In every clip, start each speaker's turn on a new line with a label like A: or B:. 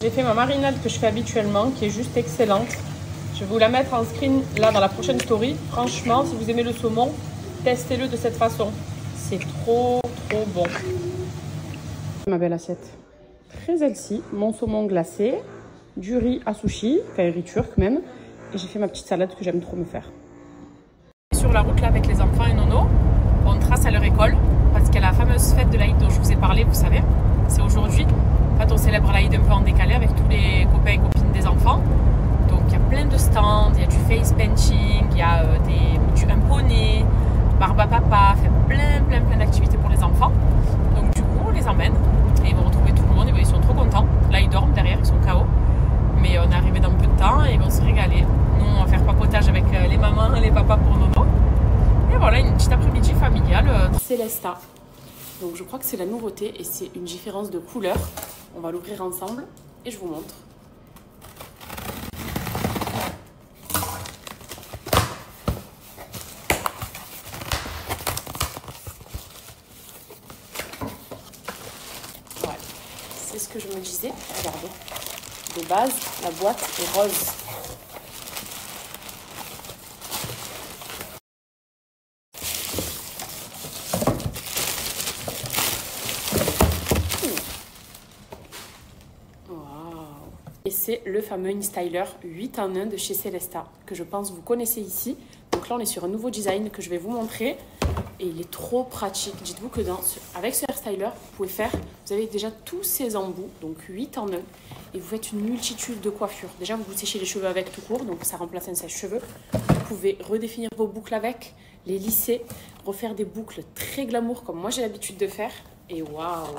A: J'ai fait ma marinade que je fais habituellement, qui est juste excellente. Je vais vous la mettre en screen là dans la prochaine story. Franchement, si vous aimez le saumon, testez-le de cette façon. C'est trop bon. Ma belle assiette. Très healthy, mon saumon glacé, du riz à sushi, enfin riz turc même. Et j'ai fait ma petite salade que j'aime trop me faire. Sur la route là avec les enfants et Nono, on trace à leur école parce qu'il y a la fameuse fête de l'Aïd dont je vous ai parlé, vous savez. C'est aujourd'hui. En fait, on célèbre l'Aïd un peu en décalé avec tous les copains et copines des enfants. Donc il y a plein de stands, il y a du face painting, il y a un poney, barbe à papa, fait plein d'activités pour les enfants. Donc du coup on les emmène et ils vont retrouver tout le monde, ils sont trop contents. Là ils dorment derrière, ils sont KO. Mais on est arrivé dans peu de temps et ils vont se régaler. Nous on va faire papotage avec les mamans et les papas pour Nono. Et voilà, une petite après-midi familiale. Célesta. Donc je crois que c'est la nouveauté et c'est une différence de couleur. On va l'ouvrir ensemble et je vous montre. Ouais, c'est ce que je me disais. Regardez. De base, la boîte est rose. Et c'est le fameux InStyler 8 en 1 de chez Célesta, que je pense vous connaissez ici. Donc là, on est sur un nouveau design que je vais vous montrer. Et il est trop pratique. Dites-vous que avec ce hairstyler, vous pouvez faire, vous avez déjà tous ces embouts, donc 8 en 1. Et vous faites une multitude de coiffures. Déjà, vous vous séchez les cheveux avec tout court, donc ça remplace un sèche-cheveux. Vous pouvez redéfinir vos boucles avec, les lisser, refaire des boucles très glamour comme moi j'ai l'habitude de faire. Et waouh!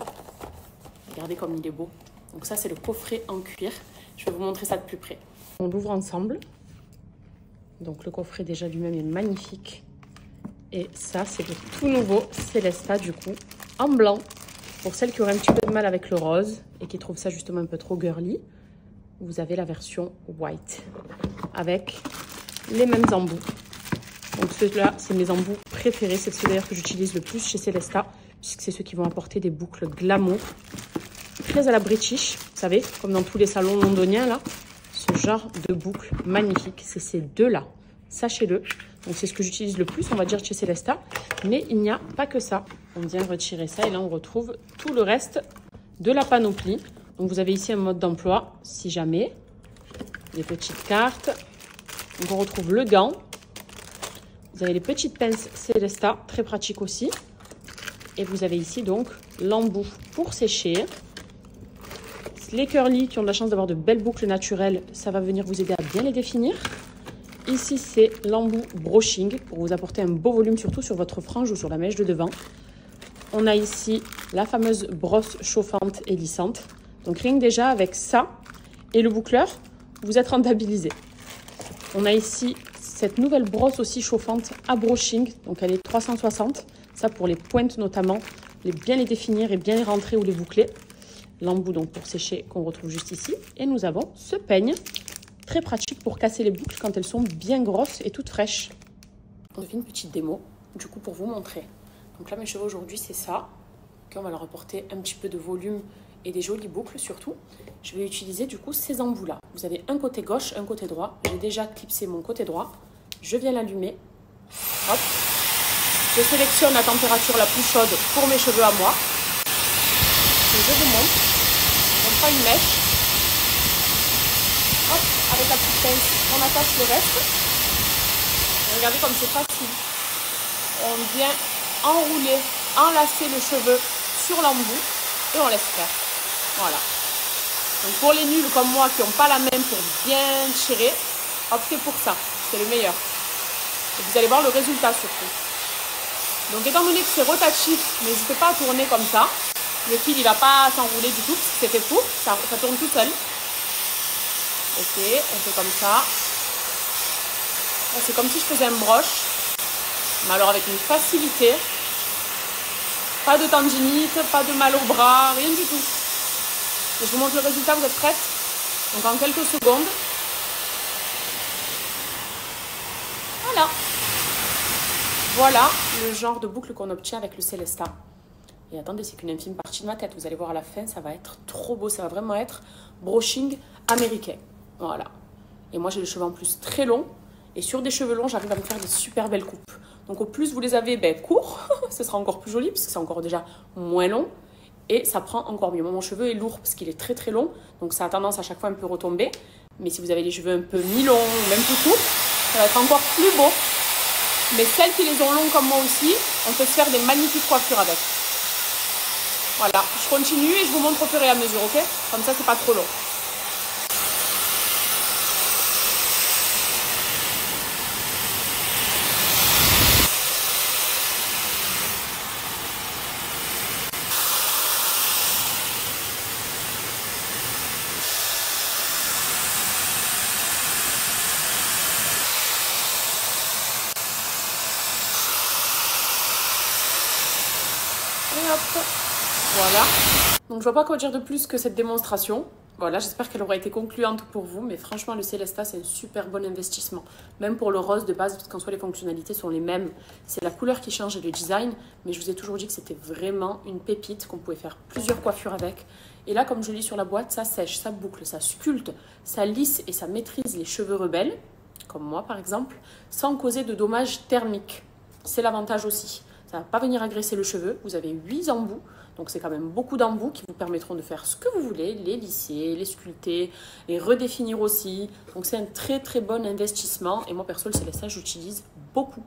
A: Regardez comme il est beau. Donc ça, c'est le coffret en cuir. Je vais vous montrer ça de plus près. On l'ouvre ensemble. Donc le coffret déjà lui-même est magnifique. Et ça, c'est le tout nouveau Célesta du coup, en blanc. Pour celles qui auraient un petit peu de mal avec le rose et qui trouvent ça justement un peu trop girly, vous avez la version white avec les mêmes embouts. Donc ceux-là, c'est mes embouts préférés. C'est ceux d'ailleurs que j'utilise le plus chez Célesta, puisque c'est ceux qui vont apporter des boucles glamour. Très à la British, vous savez, comme dans tous les salons londoniens là, ce genre de boucle magnifique, c'est ces deux-là, sachez-le. Donc c'est ce que j'utilise le plus, on va dire, chez Célesta, mais il n'y a pas que ça. On vient retirer ça et là on retrouve tout le reste de la panoplie. Donc vous avez ici un mode d'emploi, si jamais, les petites cartes. Donc on retrouve le gant, vous avez les petites pinces Célesta, très pratique aussi. Et vous avez ici donc l'embout pour sécher. Les curly qui ont de la chance d'avoir de belles boucles naturelles, ça va venir vous aider à bien les définir. Ici, c'est l'embout brushing pour vous apporter un beau volume, surtout sur votre frange ou sur la mèche de devant. On a ici la fameuse brosse chauffante et lissante. Donc rien que déjà avec ça et le boucleur, vous êtes rentabilisé. On a ici cette nouvelle brosse aussi chauffante à brushing. Donc elle est 360. Ça pour les pointes notamment, bien les définir et bien les rentrer ou les boucler. L'embout donc pour sécher qu'on retrouve juste ici. Et nous avons ce peigne, très pratique pour casser les boucles quand elles sont bien grosses et toutes fraîches. On fait une petite démo, du coup pour vous montrer. Donc là mes cheveux aujourd'hui c'est ça. Okay, on va leur apporter un petit peu de volume et des jolies boucles surtout. Je vais utiliser du coup ces embouts là. Vous avez un côté gauche, un côté droit. J'ai déjà clipsé mon côté droit. Je viens l'allumer. Hop. Je sélectionne la température la plus chaude pour mes cheveux à moi. Et je vous montre. On prend une mèche. Hop, avec la petite pince, on attache le reste. Et regardez comme c'est facile. On vient enrouler, enlacer le cheveu sur l'embout et on laisse faire. Voilà. Donc pour les nuls comme moi qui n'ont pas la main pour bien tirer, optez pour ça. C'est le meilleur. Et vous allez voir le résultat surtout. Donc étant donné que c'est rotatif, n'hésitez pas à tourner comme ça. Le fil, il ne va pas s'enrouler du tout, parce que c'est fait pour. Ça tourne tout seul. Ok, on fait comme ça. C'est comme si je faisais un broche. Mais alors avec une facilité. Pas de tendinite, pas de mal au bras, rien du tout. Et je vous montre le résultat, vous êtes prête? Donc en quelques secondes. Voilà. Voilà le genre de boucle qu'on obtient avec le Célesta. Et attendez, c'est qu'une infime partie de ma tête. Vous allez voir à la fin, ça va être trop beau. Ça va vraiment être brushing américain. Voilà. Et moi, j'ai les cheveux en plus très longs. Et sur des cheveux longs, j'arrive à me faire des super belles coupes. Donc au plus vous les avez courts, ce sera encore plus joli puisque c'est encore déjà moins long. Et ça prend encore mieux. Moi, mon cheveu est lourd parce qu'il est très très long. Donc ça a tendance à chaque fois un peu retomber. Mais si vous avez les cheveux un peu mi-longs ou même plus courts, ça va être encore plus beau. Mais celles qui les ont longs comme moi aussi, on peut se faire des magnifiques coiffures avec. Voilà, je continue et je vous montre au fur et à mesure, ok? Comme ça, c'est pas trop long. Et hop, voilà. Donc je vois pas quoi dire de plus que cette démonstration. Voilà, j'espère qu'elle aura été concluante pour vous, mais franchement, le Célesta, c'est un super bon investissement. Même pour le rose de base, parce qu'en soi, les fonctionnalités sont les mêmes. C'est la couleur qui change et le design, mais je vous ai toujours dit que c'était vraiment une pépite, qu'on pouvait faire plusieurs coiffures avec. Et là, comme je lis sur la boîte, ça sèche, ça boucle, ça sculpte, ça lisse et ça maîtrise les cheveux rebelles, comme moi par exemple, sans causer de dommages thermiques. C'est l'avantage aussi. Ça ne va pas venir agresser le cheveu. Vous avez 8 embouts. Donc, c'est quand même beaucoup d'embouts qui vous permettront de faire ce que vous voulez, les lisser, les sculpter, les redéfinir aussi. Donc, c'est un très, très bon investissement. Et moi, perso, le Célesta, j'utilise beaucoup.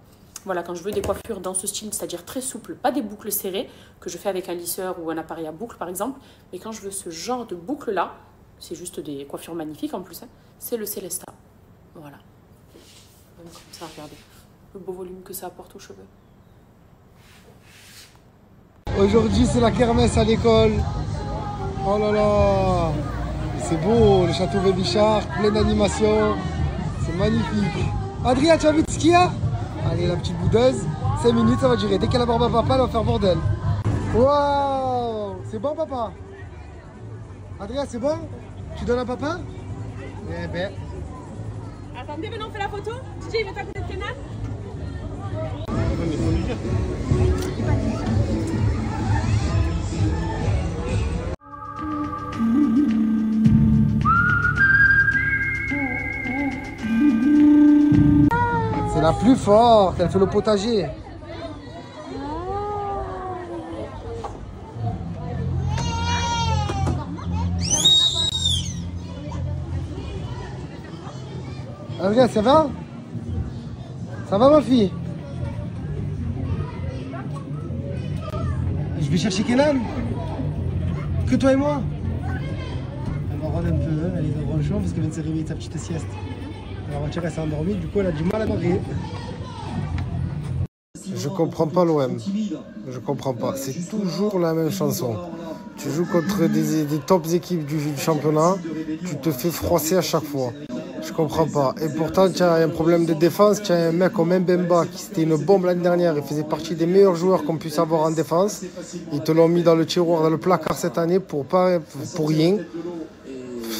A: Voilà, quand je veux des coiffures dans ce style, c'est-à-dire très souple, pas des boucles serrées, que je fais avec un lisseur ou un appareil à boucle, par exemple. Mais quand je veux ce genre de boucle-là, c'est juste des coiffures magnifiques en plus, hein, c'est le Célesta. Voilà. Comme ça, regardez le beau volume que ça apporte aux cheveux.
B: Aujourd'hui, c'est la kermesse à l'école. Oh là là, c'est beau, le château Vébichard, plein d'animation. C'est magnifique. Adrien, tu as vu ce qu'il y a? Allez, la petite boudeuse, 5 minutes, ça va durer. Dès qu'elle aborde à papa, elle va faire bordel. Waouh, c'est bon, papa? Adrien, c'est bon? Tu donnes à papa? Eh ben.
A: Attendez, maintenant on fait la photo. DJ, il va à côté de Kenan.
B: C'est la plus forte, elle fait le potager. Adrien, ça va? Ça va ma fille? Je vais chercher Kenan. Que toi et moi. Elle va rendre un peu, elle est dans le champ parce qu'elle vient de se réveiller de sa petite sieste. La voiture elle s'est endormie, du coup elle a du mal à marrer. Je comprends pas l'OM. Je comprends pas. C'est toujours la même chanson. Tu joues contre des tops équipes du championnat, tu te fais froisser à chaque fois. Je comprends pas. Et pourtant, tu as un problème de défense. Tu as un mec comme Mbemba qui c'était une bombe l'année dernière. Il faisait partie des meilleurs joueurs qu'on puisse avoir en défense. Ils te l'ont mis dans le tiroir, dans le placard cette année pour rien.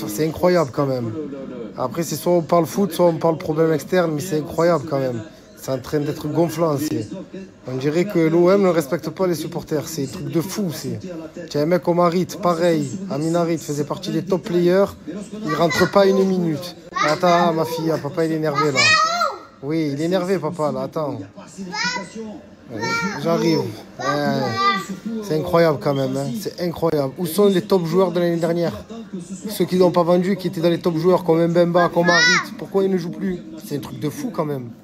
B: C'est incroyable quand même. Après, c'est soit on parle foot, soit on parle problème externe, mais c'est incroyable quand même. C'est en train d'être gonflant. On dirait que l'OM ne respecte pas les supporters. C'est un truc de fou. Tu as un mec comme Harit, pareil. Amin Harit faisait partie des top players. Il rentre pas une minute. Attends, ma fille, papa il est énervé là. Oui, il est énervé, papa là. Attends. J'arrive. C'est incroyable quand même. Hein. C'est incroyable. Où sont les top joueurs de l'année dernière? Ceux qui n'ont pas vendu, qui étaient dans les top joueurs comme Mbemba, comme Harit. Pourquoi ils ne jouent plus? C'est un truc de fou quand même.